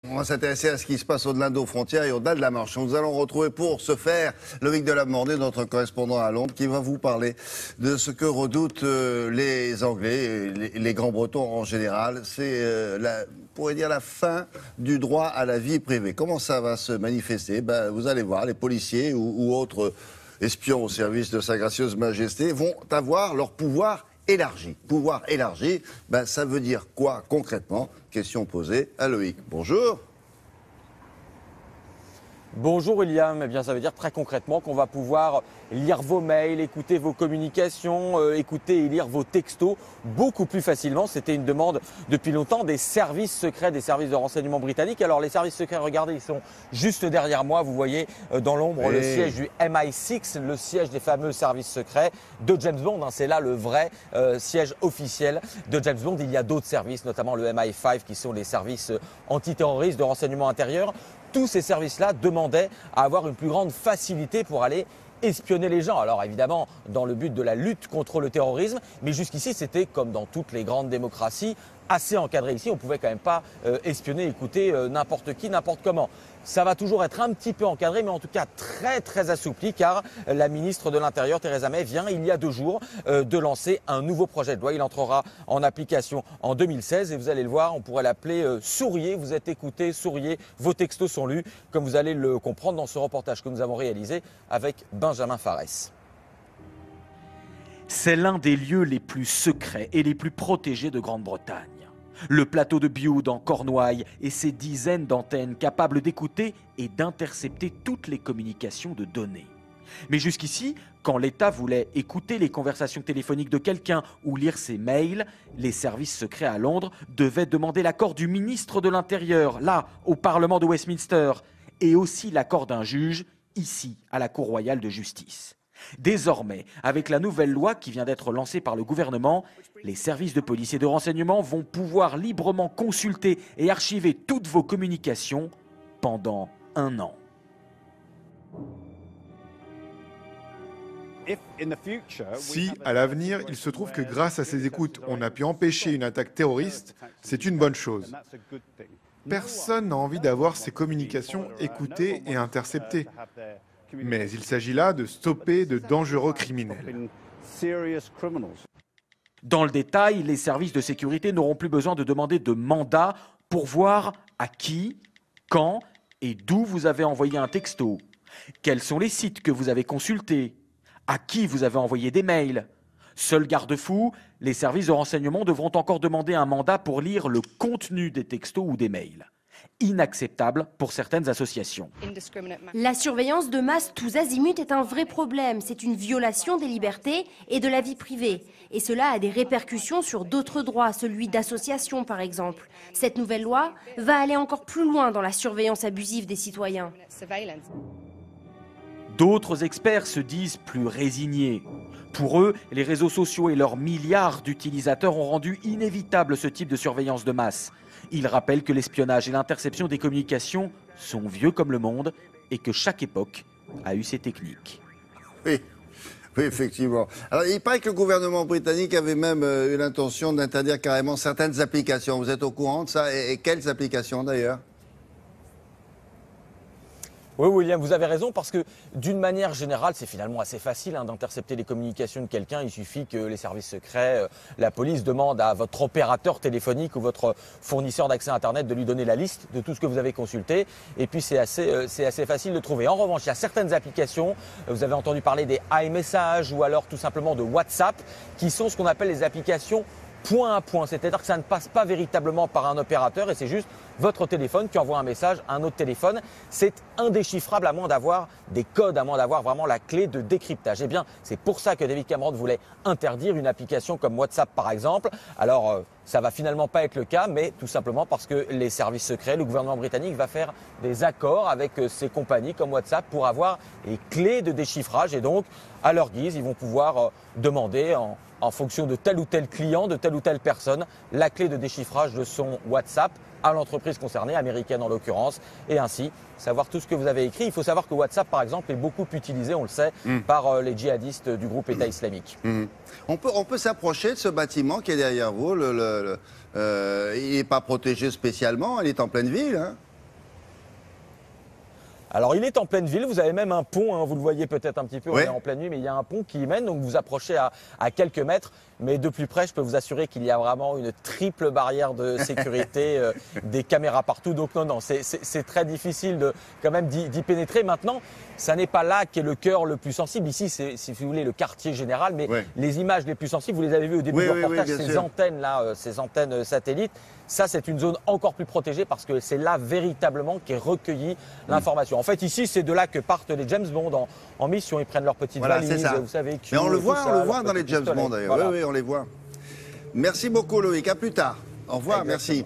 On va s'intéresser à ce qui se passe au-delà de nos frontières et au-delà de la Manche. Nous allons retrouver pour ce faire Loïc Delamordé, notre correspondant à Londres, qui va vous parler de ce que redoutent les Anglais, les Grands-Bretons en général. C'est, on pourrait dire, la fin du droit à la vie privée. Comment ça va se manifester? Vous allez voir, les policiers ou autres espions au service de Sa Gracieuse Majesté vont avoir leur pouvoir élargi. Pouvoir élargi, ça veut dire quoi concrètement? Question posée à Loïc. Bonjour. Bonjour William, eh bien, ça veut dire très concrètement qu'on va pouvoir lire vos mails, écouter vos communications, écouter et lire vos textos beaucoup plus facilement. C'était une demande depuis longtemps des services secrets, des services de renseignement britanniques. Alors les services secrets, regardez, ils sont juste derrière moi. Vous voyez dans l'ombre le siège du MI6, le siège des fameux services secrets de James Bond. C'est là le vrai siège officiel de James Bond. Il y a d'autres services, notamment le MI5, qui sont les services antiterroristes de renseignement intérieur. Tous ces services-là demandaient à avoir une plus grande facilité pour aller espionner les gens. Alors évidemment, dans le but de la lutte contre le terrorisme, mais jusqu'ici, c'était comme dans toutes les grandes démocraties, assez encadré. Ici, on ne pouvait quand même pas espionner, écouter n'importe qui, n'importe comment. Ça va toujours être un petit peu encadré, mais en tout cas très très assoupli, car la ministre de l'Intérieur, Theresa May, vient il y a 2 jours de lancer un nouveau projet de loi. Il entrera en application en 2016 et vous allez le voir, on pourrait l'appeler souriez, vous êtes écoutés, souriez, vos textos sont lus, comme vous allez le comprendre dans ce reportage que nous avons réalisé avec Benjamin Farès. C'est l'un des lieux les plus secrets et les plus protégés de Grande-Bretagne. Le plateau de Bute en Cornouailles et ses dizaines d'antennes capables d'écouter et d'intercepter toutes les communications de données. Mais jusqu'ici, quand l'État voulait écouter les conversations téléphoniques de quelqu'un ou lire ses mails, les services secrets à Londres devaient demander l'accord du ministre de l'Intérieur, là, au Parlement de Westminster, et aussi l'accord d'un juge, ici, à la Cour royale de justice. Désormais, avec la nouvelle loi qui vient d'être lancée par le gouvernement, les services de police et de renseignement vont pouvoir librement consulter et archiver toutes vos communications pendant 1 an. Si, à l'avenir, il se trouve que grâce à ces écoutes, on a pu empêcher une attaque terroriste, c'est une bonne chose. Personne n'a envie d'avoir ces communications écoutées et interceptées. Mais il s'agit là de stopper de dangereux criminels. Dans le détail, les services de sécurité n'auront plus besoin de demander de mandat pour voir à qui, quand et d'où vous avez envoyé un texto, quels sont les sites que vous avez consultés, à qui vous avez envoyé des mails. Seul garde-fou, les services de renseignement devront encore demander un mandat pour lire le contenu des textos ou des mails. Inacceptable pour certaines associations. La surveillance de masse tous azimuts est un vrai problème. C'est une violation des libertés et de la vie privée. Et cela a des répercussions sur d'autres droits, celui d'association par exemple. Cette nouvelle loi va aller encore plus loin dans la surveillance abusive des citoyens. D'autres experts se disent plus résignés. Pour eux, les réseaux sociaux et leurs milliards d'utilisateurs ont rendu inévitable ce type de surveillance de masse. Ils rappellent que l'espionnage et l'interception des communications sont vieux comme le monde et que chaque époque a eu ses techniques. Oui, effectivement. Alors, il paraît que le gouvernement britannique avait même eu l'intention d'interdire carrément certaines applications. Vous êtes au courant de ça? Et quelles applications d'ailleurs? Oui, William, vous avez raison, parce que d'une manière générale, c'est finalement assez facile d'intercepter les communications de quelqu'un. Il suffit que les services secrets, la police demande à votre opérateur téléphonique ou votre fournisseur d'accès Internet de lui donner la liste de tout ce que vous avez consulté. Et puis, c'est assez facile de trouver. En revanche, il y a certaines applications, vous avez entendu parler des iMessages ou alors tout simplement de WhatsApp, qui sont ce qu'on appelle les applications point à point, c'est-à-dire que ça ne passe pas véritablement par un opérateur et c'est juste votre téléphone qui envoie un message à un autre téléphone. C'est indéchiffrable à moins d'avoir des codes, à moins d'avoir vraiment la clé de décryptage. Eh bien, c'est pour ça que David Cameron voulait interdire une application comme WhatsApp par exemple. Alors, ça va finalement pas être le cas, mais tout simplement parce que les services secrets, le gouvernement britannique va faire des accords avec ces compagnies comme WhatsApp pour avoir les clés de déchiffrage et donc, à leur guise, ils vont pouvoir demander en fonction de tel ou tel client, de telle ou telle personne, la clé de déchiffrage de son WhatsApp à l'entreprise concernée, américaine en l'occurrence, et ainsi savoir tout ce que vous avez écrit. Il faut savoir que WhatsApp, par exemple, est beaucoup utilisé, on le sait, par les djihadistes du groupe État islamique. On peut s'approcher de ce bâtiment qui est derrière vous. Il n'est pas protégé spécialement, il est en pleine ville. Hein. Alors il est en pleine ville, vous avez même un pont, hein, vous le voyez peut-être un petit peu, Ouais. on est en pleine nuit, mais il y a un pont qui y mène, donc vous approchez à quelques mètres, mais de plus près, je peux vous assurer qu'il y a vraiment une triple barrière de sécurité, des caméras partout, donc non, c'est très difficile quand même d'y pénétrer. Maintenant, ça n'est pas là qu'est le cœur le plus sensible, ici c'est, si vous voulez, le quartier général, mais Ouais. les images les plus sensibles, vous les avez vues au début du reportage, bien ces sûr. antennes-là, ces antennes satellites. Ça, c'est une zone encore plus protégée parce que c'est là véritablement qu'est recueillie l'information. En fait, ici, c'est de là que partent les James Bond en mission. Ils prennent leurs petites Voilà, c'est valises, ça. vous savez. Mais on le tout voit, ça, on le leurs voit dans petits les James pistolets. Bond d'ailleurs. Voilà. Oui, on les voit. Merci beaucoup Loïc, à plus tard. Au revoir, Exactement. merci.